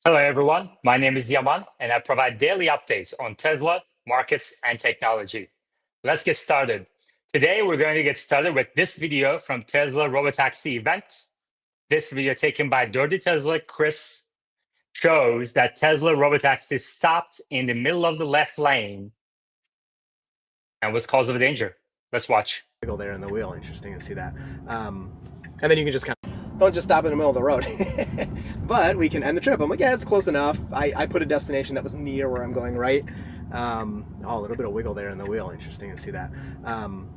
Hello, everyone. My name is Yaman, and I provide daily updates on Tesla, markets, and technology. Let's get started. Today, we're going to get started with this video from Tesla Robotaxi event. This video taken by Dirty Tesla Chris shows that Tesla Robotaxi stopped in the middle of the left lane and was cause of danger. Let's watch. There in the wheel, interesting to see that. And then you can just kind of, don't just stop in the middle of the road. But we can end the trip. I'm like, yeah, it's close enough. I put a destination that was near where I'm going, right? Oh, a little bit of wiggle there in the wheel, interesting to see that. And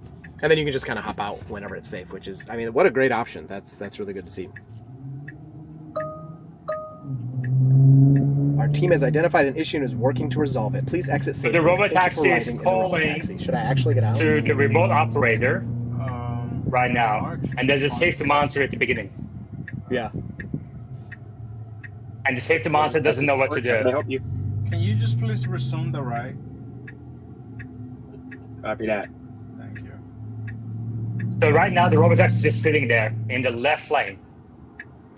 then you can just kind of hop out whenever it's safe, which is, I mean, what a great option. That's really good to see. Our team has identified an issue and is working to resolve it. Please exit safely. The Robotaxi is calling Should I actually get out? to the remote operator right now, and there's a safety monitor at the beginning. Yeah. And the safety monitor doesn't know what to do. Can I help you? Can you just please resume the ride? Copy that. Thank you. So right now, the Robotaxi is just sitting there in the left lane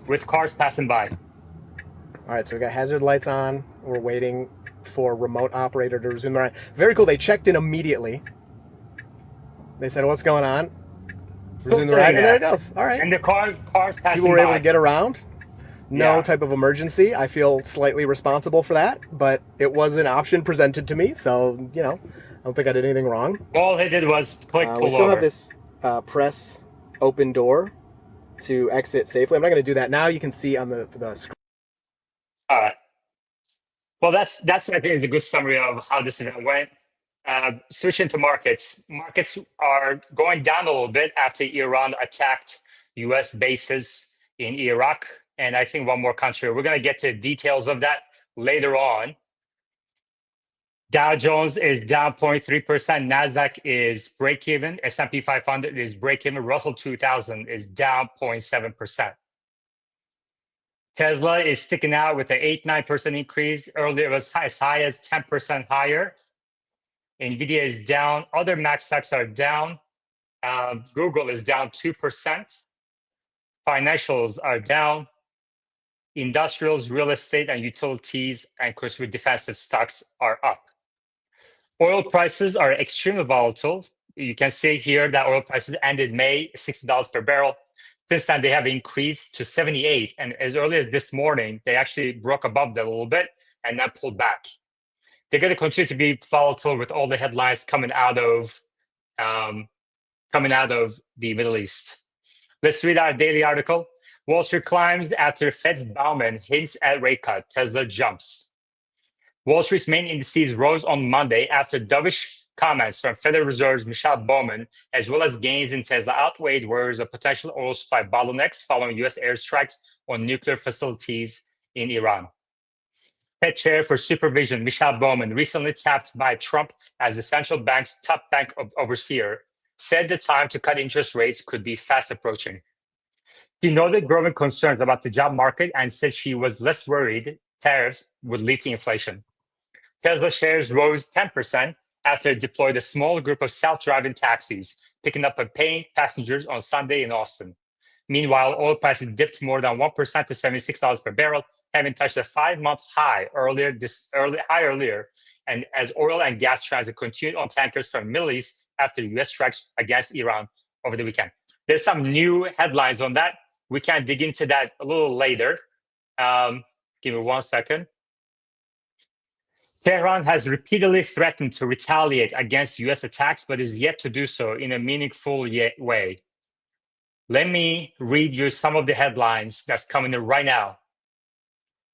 with cars passing by. All right, so we got hazard lights on. We're waiting for remote operator to resume the ride. Very cool. They checked in immediately. They said, "What's going on?" Resume the ride, and there it goes. All right. And the cars passing by. People were able to get around. No Yeah. type of emergency. I feel slightly responsible for that, but it was an option presented to me, so you know, I don't think I did anything wrong. All he did was click pull We still over. have this press open door to exit safely. I'm not going to do that now. You can see on the screen. All right. Well, that's I think is a good summary of how this event went. Switching to markets. Markets are going down a little bit after Iran attacked U.S. bases in Iraq, and I think one more country. We're going to get to details of that later on. Dow Jones is down 0.3%. NASDAQ is break-even. S&P 500 is break-even. Russell 2000 is down 0.7%. Tesla is sticking out with an 8-9% increase. Earlier, it was as high as 10% higher. NVIDIA is down. Other Mac stocks are down. Google is down 2%. Financials are down. Industrials, real estate, and utilities, and consumer defensive stocks are up. Oil prices are extremely volatile. You can see here that oil prices ended May $60 per barrel. Since then, they have increased to 78. And as early as this morning, they actually broke above that a little bit and then pulled back. They're going to continue to be volatile with all the headlines coming out of the Middle East. Let's read our daily article. Wall Street climbs after Fed's Bauman hints at rate cut. Tesla jumps. Wall Street's main indices rose on Monday after dovish comments from Federal Reserve's Michelle Bowman, as well as gains in Tesla, outweighed worries of potential oil supply bottlenecks following U.S. airstrikes on nuclear facilities in Iran. Fed Chair for Supervision Michelle Bowman, recently tapped by Trump as the central bank's top bank overseer, said the time to cut interest rates could be fast approaching. She noted growing concerns about the job market and said she was less worried tariffs would lead to inflation. Tesla shares rose 10% after it deployed a small group of self-driving taxis, picking up and paying passengers on Sunday in Austin. Meanwhile, oil prices dipped more than 1% to $76 per barrel, having touched a 5-month high earlier, and as oil and gas transit continued on tankers from the Middle East after U.S. strikes against Iran over the weekend. There's some new headlines on that. We can dig into that a little later. Give me 1 second. Tehran has repeatedly threatened to retaliate against U.S. attacks, but is yet to do so in a meaningful way. Let me read you some of the headlines that's coming in right now.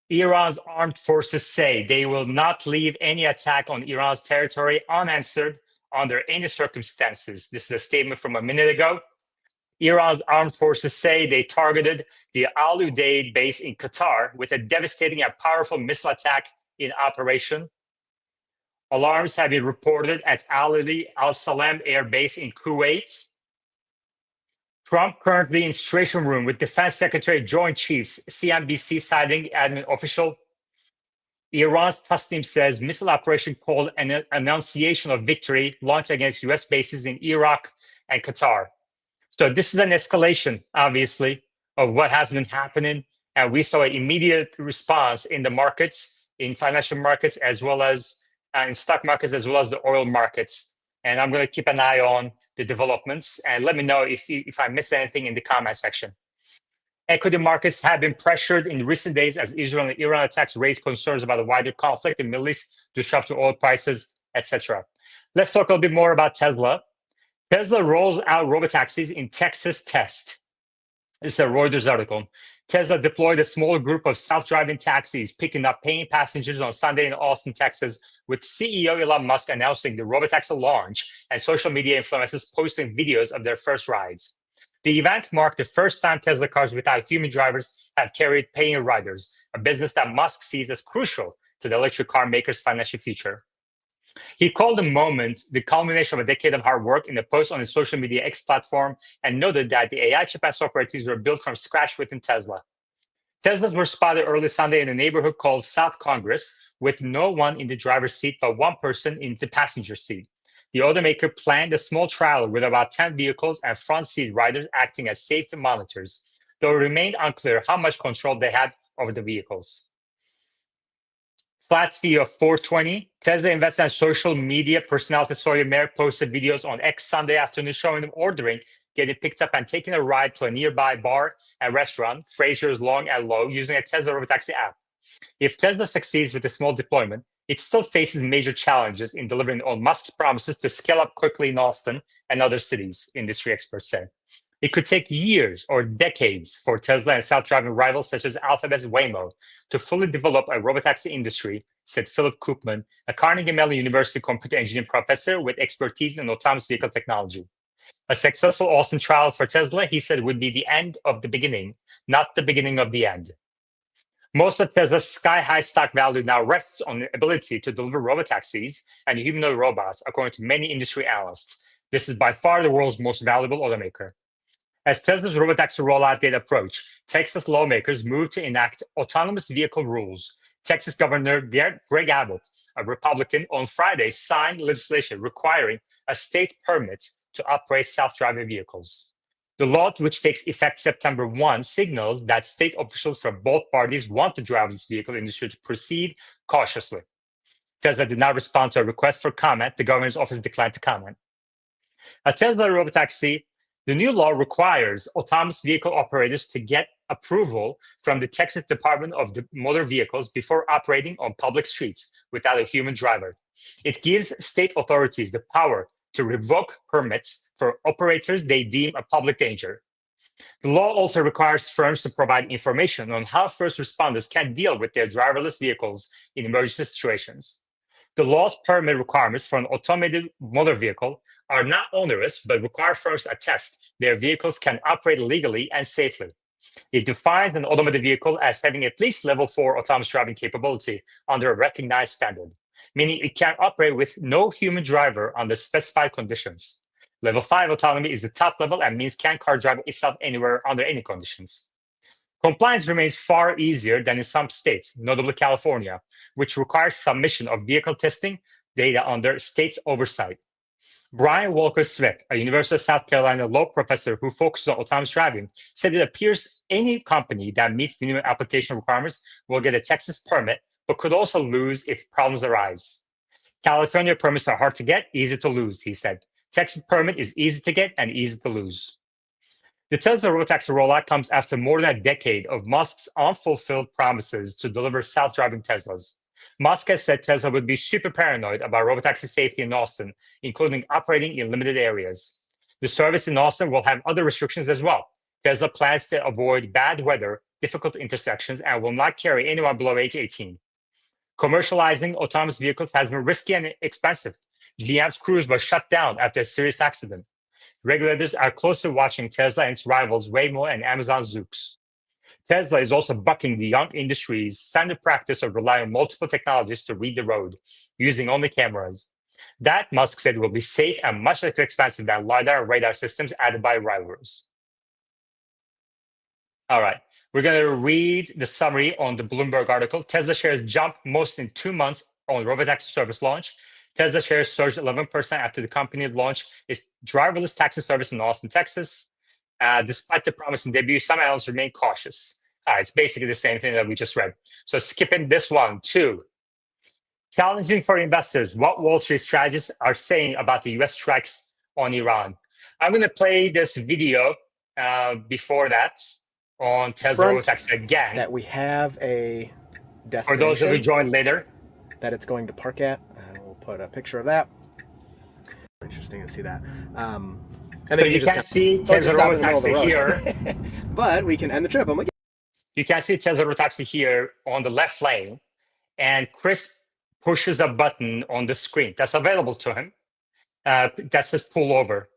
Iran's armed forces say they will not leave any attack on Iran's territory unanswered under any circumstances. This is a statement from a minute ago. Iran's armed forces say they targeted the Al Udeid base in Qatar with a devastating and powerful missile attack in operation. Alarms have been reported at Al Salam Air Base in Kuwait. Trump currently in situation room with Defense Secretary Joint Chiefs, CNBC citing admin official. Iran's Tasnim says missile operation called an annunciation of victory launched against U.S. bases in Iraq and Qatar. So this is an escalation, obviously, of what has been happening And we saw an immediate response in the markets, in financial markets, as well as in stock markets, as well as the oil markets. And I'm going to keep an eye on the developments and let me know if I miss anything in the comment section. Equity markets have been pressured in recent days as Israel and Iran attacks raise concerns about the wider conflict in the Middle East, disrupting oil prices, etc. Let's talk a little bit more about Tesla. Tesla rolls out robotaxis in Texas test. This is a Reuters article. Tesla deployed a small group of self-driving taxis, picking up paying passengers on Sunday in Austin, Texas, with CEO Elon Musk announcing the robotaxi launch and social media influencers posting videos of their first rides. The event marked the first time Tesla cars without human drivers have carried paying riders, a business that Musk sees as crucial to the electric car maker's financial future. He called the moment the culmination of a decade of hard work in a post on his social media X platform and noted that the AI chip and software teams were built from scratch within Tesla. Teslas were spotted early Sunday in a neighborhood called South Congress with no one in the driver's seat but one person in the passenger seat. The automaker planned a small trial with about 10 vehicles and front seat riders acting as safety monitors, though it remained unclear how much control they had over the vehicles. Flat fee of $420. Tesla investor and social media personality Sawyer Mayer posted videos on X Sunday afternoon showing them ordering, getting picked up, and taking a ride to a nearby bar and restaurant, Fraser's Long and Low, using a Tesla robotaxi app. If Tesla succeeds with a small deployment, it still faces major challenges in delivering on Musk's promises to scale up quickly in Austin and other cities, industry experts say. It could take years or decades for Tesla and self-driving rivals such as Alphabet's Waymo to fully develop a robotaxi industry, said Philip Koopman, a Carnegie Mellon University computer engineering professor with expertise in autonomous vehicle technology. A successful Austin trial for Tesla, he said, would be the end of the beginning, not the beginning of the end. Most of Tesla's sky-high stock value now rests on the ability to deliver robotaxis and humanoid robots, according to many industry analysts. This is by far the world's most valuable automaker. As Tesla's robotaxi rollout date approached, Texas lawmakers moved to enact autonomous vehicle rules. Texas Governor Greg Abbott, a Republican, on Friday signed legislation requiring a state permit to operate self-driving vehicles. The law, which takes effect September 1, signals that state officials from both parties want the driverless vehicle industry to proceed cautiously. Tesla did not respond to a request for comment. The governor's office declined to comment. A Tesla robotaxi. The new law requires autonomous vehicle operators to get approval from the Texas Department of Motor Vehicles before operating on public streets without a human driver. It gives state authorities the power to revoke permits for operators they deem a public danger. The law also requires firms to provide information on how first responders can deal with their driverless vehicles in emergency situations. The law's permit requirements for an automated motor vehicle are not onerous, but require firms to attest their vehicles can operate legally and safely. It defines an automated vehicle as having at least level 4 autonomous driving capability under a recognized standard, meaning it can operate with no human driver under specified conditions. Level 5 autonomy is the top level and means can car drive itself anywhere under any conditions. Compliance remains far easier than in some states, notably California, which requires submission of vehicle testing data under state oversight. Brian Walker-Smith, a University of South Carolina law professor who focuses on autonomous driving, said it appears any company that meets the minimum application requirements will get a Texas permit, but could also lose if problems arise. California permits are hard to get, easy to lose, he said. Texas permit is easy to get and easy to lose. The Tesla robotaxi rollout comes after more than a decade of Musk's unfulfilled promises to deliver self-driving Teslas. Musk has said Tesla would be super paranoid about robotaxi safety in Austin, including operating in limited areas. The service in Austin will have other restrictions as well. Tesla plans to avoid bad weather, difficult intersections, and will not carry anyone below age 18. Commercializing autonomous vehicles has been risky and expensive. GM's Cruise was shut down after a serious accident. Regulators are closely watching Tesla and its rivals Waymo and Amazon Zoox. Tesla is also bucking the young industry's standard practice of relying on multiple technologies to read the road, using only cameras. That, Musk said, will be safe and much less expensive than LiDAR and radar systems added by rivals. All right, we're going to read the summary on the Bloomberg article. Tesla shares jumped most in 2 months on robotaxi service launch. Tesla shares surged 11% after the company launched its driverless taxi service in Austin, Texas. Despite the promising debut, some analysts remain cautious. It's basically the same thing that we just read. So skipping this one, 2. Challenging for investors, what Wall Street strategists are saying about the US strikes on Iran. I'm going to play this video before that on Tesla Front Rotax again. That we have a For those of you destination join later. that it's going to park at. We'll put a picture of that. Interesting to see that. And then So you can see Tesla Rotax here. But we can end the trip. I'm like, You can see Tesla Rotaxi here on the left lane, and Chris pushes a button on the screen that's available to him that says pull over.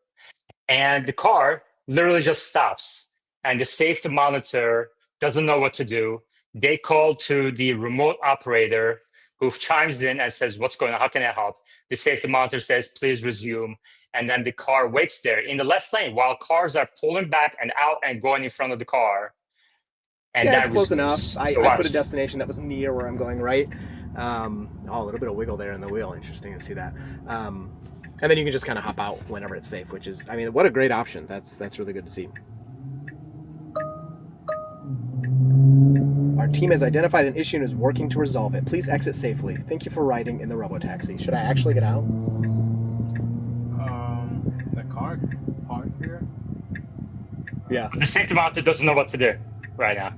And the car literally just stops, and the safety monitor doesn't know what to do. They call to the remote operator who chimes in and says, what's going on? How can I help? The safety monitor says, please resume. And then the car waits there in the left lane while cars are pulling back and out and going in front of the car. And yeah, that it's close resumes. enough. So I put a destination that was near where I'm going, right? A little bit of wiggle there in the wheel. Interesting to see that. And then you can just kind of hop out whenever it's safe, which is, I mean, what a great option. That's really good to see. Our team has identified an issue and is working to resolve it. Please exit safely. Thank you for riding in the robotaxi. Should I actually get out? The car parked here. Yeah. The safety monitor doesn't know what to do right now.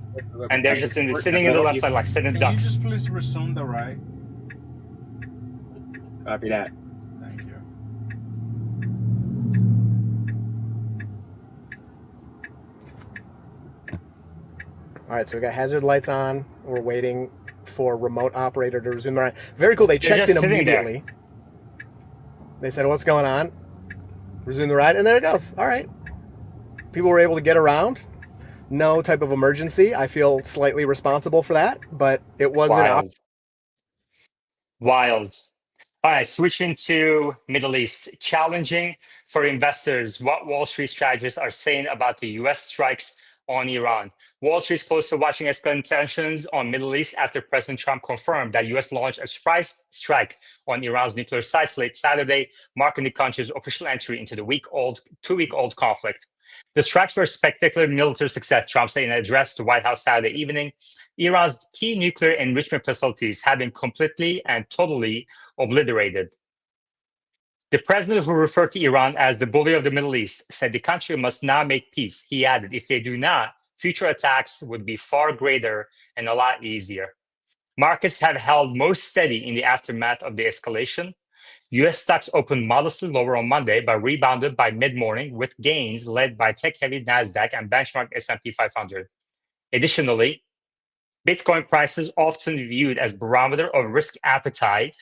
And they're just sitting in the left side like sitting Can ducks. you just please resume the ride? Copy that. Thank you. All right, so we got hazard lights on. We're waiting for remote operator to resume the ride. Very cool. They checked just in sitting there. immediately. They said, what's going on? Resume the ride, and there it goes. All right. People were able to get around. No type of emergency. I feel slightly responsible for that, but it wasn't. Wild. All right, switching to Middle East. Challenging for investors, what Wall Street strategists are saying about the US strikes on Iran. Wall Street's closely watching escalating tensions on Middle East after President Trump confirmed that US launched a surprise strike on Iran's nuclear sites late Saturday, marking the country's official entry into the two-week-old conflict. The strikes were a spectacular military success, Trump said in an address to the White House Saturday evening. Iran's key nuclear enrichment facilities have been completely and totally obliterated. The president, who referred to Iran as the bully of the Middle East, said the country must now make peace. He added, if they do not, future attacks would be far greater and a lot easier. Markets have held most steady in the aftermath of the escalation. U.S. stocks opened modestly lower on Monday, but rebounded by mid-morning with gains led by tech-heavy NASDAQ and benchmark S&P 500. Additionally, Bitcoin prices, often viewed as barometer of risk appetite,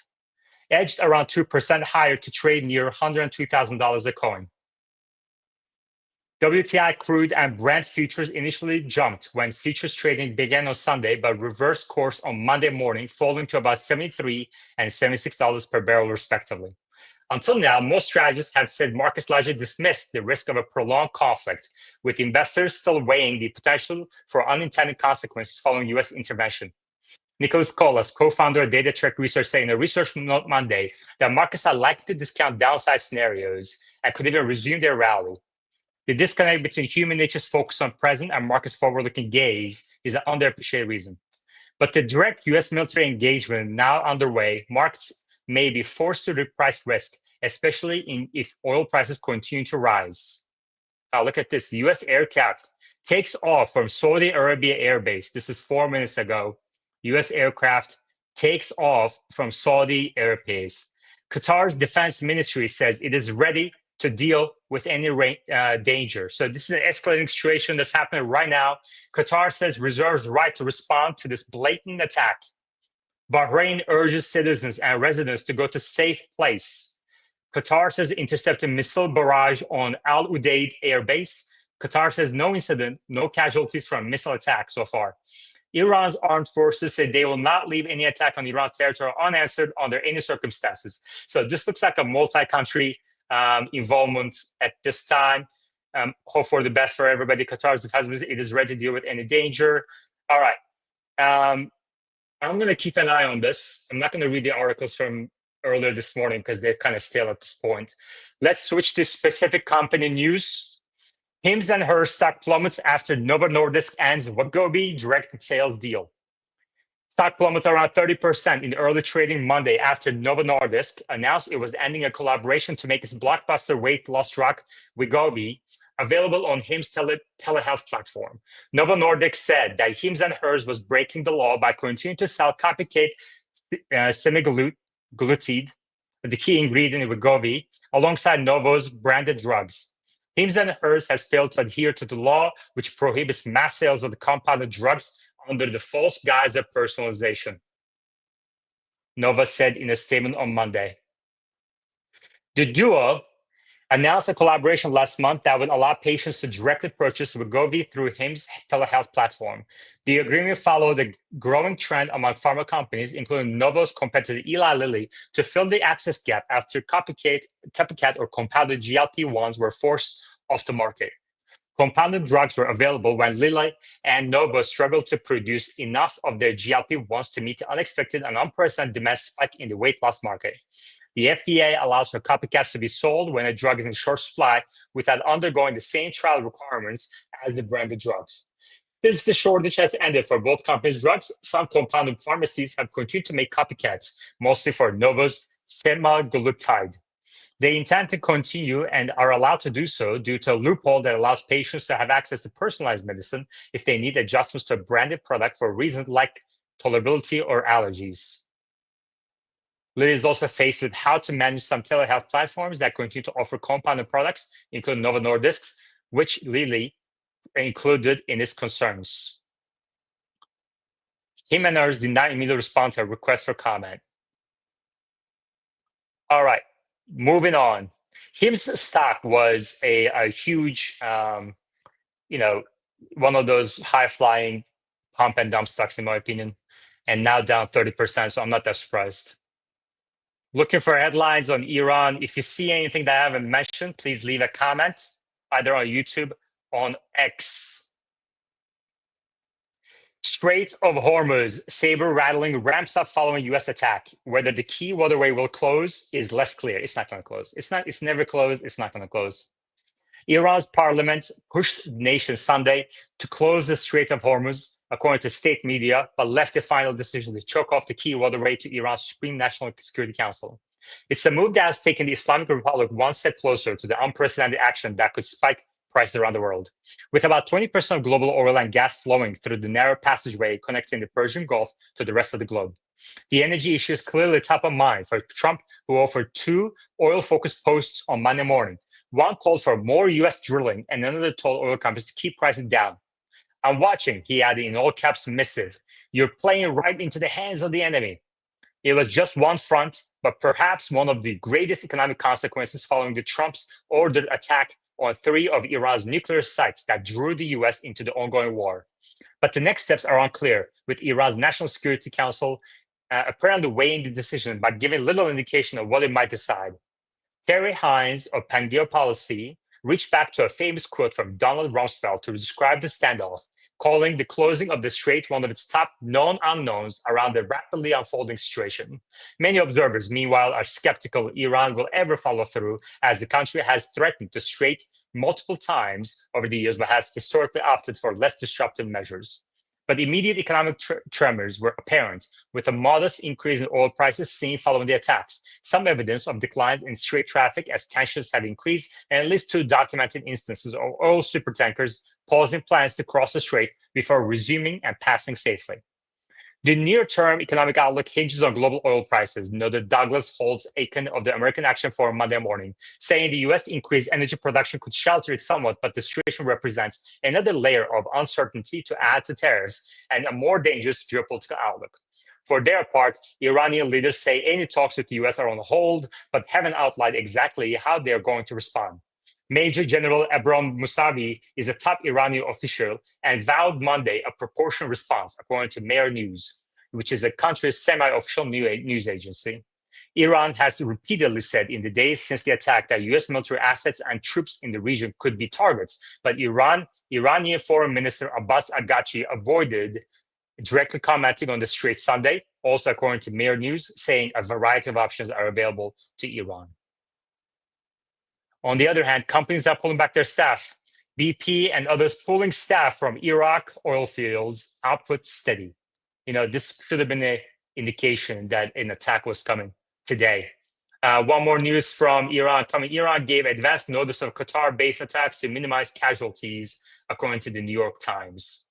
edged around 2% higher to trade near $102,000 a coin. WTI crude and Brent futures initially jumped when futures trading began on Sunday, but reversed course on Monday morning, falling to about $73 and $76 per barrel, respectively. Until now, most strategists have said markets largely dismissed the risk of a prolonged conflict, with investors still weighing the potential for unintended consequences following U.S. intervention. Nicholas Colas, co-founder of Data Trek Research, said in a research note Monday that markets are likely to discount downside scenarios and could even resume their rally. The disconnect between human nature's focus on present and market's forward-looking gaze is an underappreciated reason. But the direct U.S. military engagement now underway, markets may be forced to reprice risk, especially if oil prices continue to rise. Now look at this. The U.S. aircraft takes off from Saudi Arabia Air Base. This is 4 minutes ago. U.S. aircraft takes off from Saudi Air Base. Qatar's defense ministry says it is ready to deal with any danger. So this is an escalating situation that's happening right now. Qatar says reserves right to respond to this blatant attack. Bahrain urges citizens and residents to go to safe place. Qatar says intercepted missile barrage on Al Udeid Air Base. Qatar says no incident, no casualties from missile attack so far. Iran's armed forces said they will not leave any attack on Iran's territory unanswered under any circumstances. So this looks like a multi-country involvement at this time. Hope for the best for everybody. Qatar's defense ministry, it is ready to deal with any danger. All right. I'm going to keep an eye on this. I'm not going to read the articles from earlier this morning because they're kind of stale at this point. Let's switch to specific company news. Hims and Hers stock plummets after Novo Nordisk ends Wegovy direct sales deal. Stock plummets around 30% in early trading Monday after Novo Nordisk announced it was ending a collaboration to make its blockbuster weight loss drug Wegovy available on Hims telehealth platform. Novo Nordisk said that Hims and Hers was breaking the law by continuing to sell copycat semaglutide, the key ingredient in Wegovy, alongside Novo's branded drugs. Hims and Hers has failed to adhere to the law, which prohibits mass sales of the compounded drugs under the false guise of personalization, Novo said in a statement on Monday. The duo announced a collaboration last month that would allow patients to directly purchase Wegovy through Hims telehealth platform. The agreement followed a growing trend among pharma companies, including Novo's competitor Eli Lilly, to fill the access gap after copycat or compounded GLP-1s were forced off the market. Compounded drugs were available when Lilly and Novo struggled to produce enough of their GLP-1s to meet the unexpected and unprecedented demand spike in the weight loss market. The FDA allows for copycats to be sold when a drug is in short supply without undergoing the same trial requirements as the branded drugs. Since the shortage has ended for both companies' drugs, some compounded pharmacies have continued to make copycats, mostly for Novo's semaglutide. They intend to continue and are allowed to do so due to a loophole that allows patients to have access to personalized medicine if they need adjustments to a branded product for reasons like tolerability or allergies. Lilly is also faced with how to manage some telehealth platforms that continue to offer compounded products, including Novo Nordisk's, which Lilly included in its concerns. Hims and Hers did not immediately respond to a request for comment. All right. Moving on, Hims stock was a huge, one of those high-flying pump and dump stocks, in my opinion, and now down 30%, so I'm not that surprised. Looking for headlines on Iran. If you see anything that I haven't mentioned, please leave a comment, either on YouTube or on X. Strait of Hormuz, saber rattling ramps up following U.S. attack. Whether the key waterway will close is less clear. It's not going to close. It's never closed. It's not going to close. Iran's parliament pushed the nation Sunday to close the Strait of Hormuz, according to state media, but left the final decision to choke off the key waterway to Iran's Supreme National Security Council. It's a move that has taken the Islamic Republic one step closer to the unprecedented action that could spike prices around the world. With about 20% of global oil and gas flowing through the narrow passageway connecting the Persian Gulf to the rest of the globe. The energy issue is clearly top of mind for Trump, who offered two oil-focused posts on Monday morning. One called for more U.S. drilling, and another told oil companies to keep prices down. I'm watching, he added in all caps missive. You're playing right into the hands of the enemy. It was just one front, but perhaps one of the greatest economic consequences following the Trump's ordered attack on three of Iran's nuclear sites that drew the U.S. into the ongoing war. But the next steps are unclear, with Iran's National Security Council apparently weighing the decision but giving little indication of what it might decide. Terry Hines of Pan-Geopolicy reached back to a famous quote from Donald Rumsfeld to describe the standoff, calling the closing of the strait one of its top known unknowns around the rapidly unfolding situation. Many observers, meanwhile, are skeptical Iran will ever follow through, as the country has threatened the strait multiple times over the years, but has historically opted for less disruptive measures. But immediate economic tremors were apparent, with a modest increase in oil prices seen following the attacks, some evidence of declines in strait traffic as tensions have increased, and at least two documented instances of oil supertankers pausing plans to cross the strait before resuming and passing safely. The near-term economic outlook hinges on global oil prices, noted Douglas Holtz-Aiken of the American Action Forum Monday morning, saying the U.S. increased energy production could shelter it somewhat, but the situation represents another layer of uncertainty to add to tariffs and a more dangerous geopolitical outlook. For their part, Iranian leaders say any talks with the U.S. are on hold, but haven't outlined exactly how they are going to respond. Major General Abram Mousavi is a top Iranian official and vowed Monday a proportional response, according to Mehr News, which is the country's semi-official news agency. Iran has repeatedly said in the days since the attack that U.S. military assets and troops in the region could be targets, but Iranian Foreign Minister Abbas Araghchi avoided directly commenting on the strait Sunday, also according to Mehr News, saying a variety of options are available to Iran. On the other hand, companies are pulling back their staff. BP and others pulling staff from Iraq oil fields, output steady. This should have been an indication that an attack was coming today. One more news from Iran coming. Iran gave advance notice of Qatar-based attacks to minimize casualties, according to the New York Times.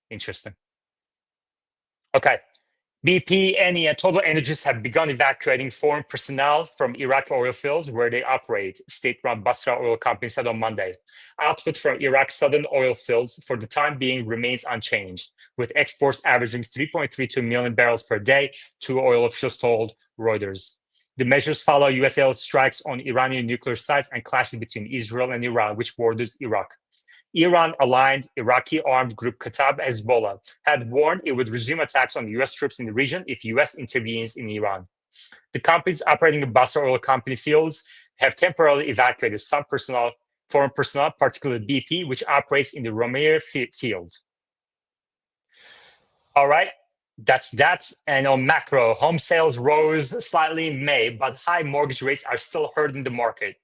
Interesting. Okay. BP, Eni, and Total Energies have begun evacuating foreign personnel from Iraqi oil fields where they operate, state-run Basra Oil Company said on Monday. Output from Iraq's southern oil fields for the time being remains unchanged, with exports averaging 3.32 million barrels per day, to oil officials told Reuters. The measures follow U.S. strikes on Iranian nuclear sites and clashes between Israel and Iran, which borders Iraq. Iran-aligned Iraqi armed group Kataib Hezbollah had warned it would resume attacks on U.S. troops in the region if U.S. intervenes in Iran. The companies operating the Basra Oil Company fields have temporarily evacuated some foreign personnel, particularly BP, which operates in the Romeir field. All right, that's that. And on macro, home sales rose slightly in May, but high mortgage rates are still hurting the market.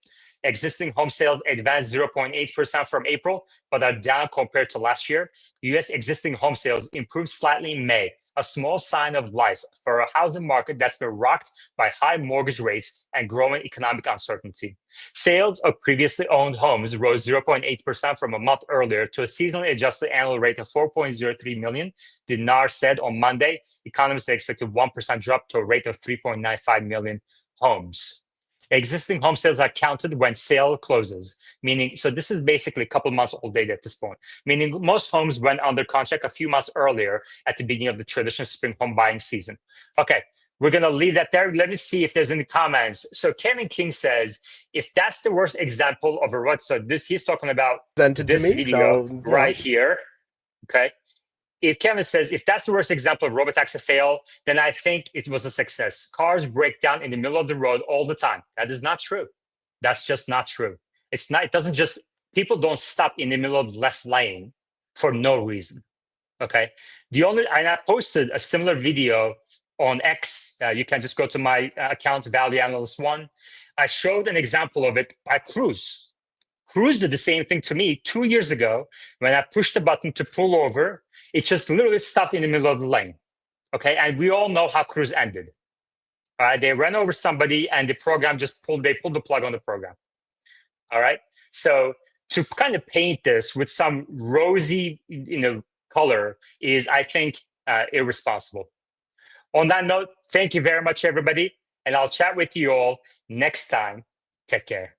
Existing home sales advanced 0.8% from April, but are down compared to last year. U.S. existing home sales improved slightly in May, a small sign of life for a housing market that's been rocked by high mortgage rates and growing economic uncertainty. Sales of previously owned homes rose 0.8% from a month earlier to a seasonally adjusted annual rate of 4.03 million, the NAR said on Monday. Economists expect a 1% drop to a rate of 3.95 million homes. Existing home sales are counted when sale closes, meaning, so this is basically a couple months old data at this point, meaning most homes went under contract a few months earlier at the beginning of the traditional spring home buying season. Okay, we're going to leave that there. Let me see if there's any comments. So Kevin King says, if that's the worst example of a rut, so this, he's talking about this video right here, okay? If Kevin says, if that's the worst example of robotaxi fail, then I think it was a success. Cars break down in the middle of the road all the time. That is not true. That's just not true. It's not, it doesn't just, people don't stop in the middle of the left lane for no reason, okay? And I posted a similar video on X. You can just go to my account, Value Analyst 1. I showed an example of it by Cruise. Cruise did the same thing to me 2 years ago when I pushed the button to pull over. It just literally stopped in the middle of the lane, okay? And we all know how Cruise ended. All right, they ran over somebody and the program they pulled the plug on the program. All right, so to kind of paint this with some rosy, color is, I think, irresponsible. On that note, thank you very much, everybody. And I'll chat with you all next time. Take care.